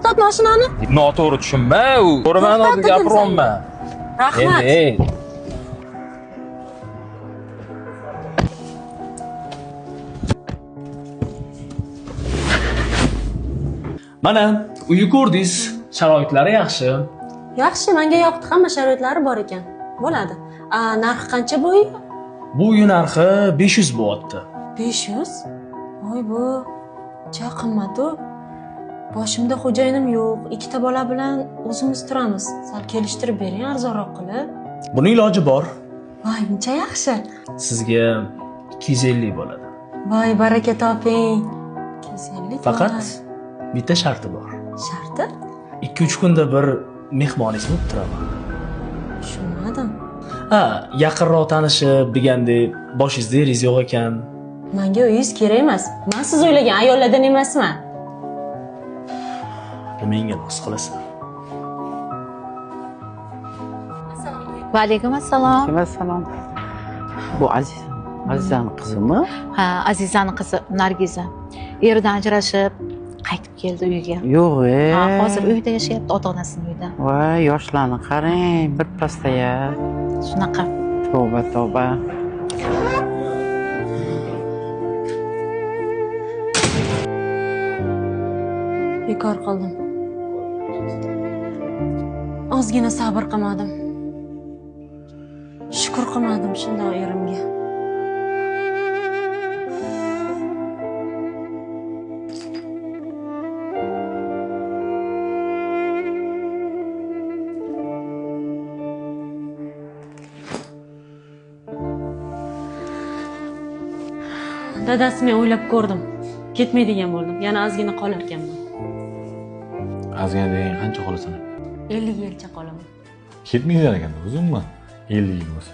to'xtat mashinani. Noto'g'ri tushunma, u. To'g'riman hozir gapiryapman. Rahmat. Mana, uyni ko'rdingiz. Sharoitlari yaxshi. Yaxshi, menga yoqdi, hamma sharoitlari bor ekan. Bo'ladi. Narxi qancha bu uy? Bu uy narxi 500 bo'lyapti. 500? Voy bu, cha qimmat-ku. Boshimda xo'jayinim yo'q. Ikkita bola bilan o'zimiz turamiz. Sal kelishtirib bering, arzonroq qilib. Buni iloji bor. Voy, buncha yaxshi. Sizga 250 bo'ladi. Voy, baraka toping. 250. Faqat bitta sharti bor. Sharti? 2-3 kunda bir mehmoningiz bo'lib turaman. Tushunmadim. Yaqinroq tanishib, degandek, boshingizda eringiz yo'q ekan. Menga uyingiz kerak emas. Men siz o'ylagan ayollardan emasman. Menga nos qilasan. Va alaykum assalom. Assalom. Bu Azizaning qizimi? Ha, Azizaning qizi Nargiza. Eridan ajrashib qaytib keldi uyiga. Yo'q, Ha, hozir uyda yashayapti, ota-onasining uyida. Voy, yoshlarni qarang, bir pastaya. Shunaqa. Tavba, tavba. Bekor qildim. Ozgina sabr qilmadim. Shukr qilmadim shundoq erimga. Dadasi men o'ylab ko'rdim. Ketmaydigan bo'ldim. Yana ozgina qolar ekanman. Ozgina degan qancha qolasan? 50 yilcha qolaman. Ketmaydigan ekan, uzunmi? 50 yil bo'lsa.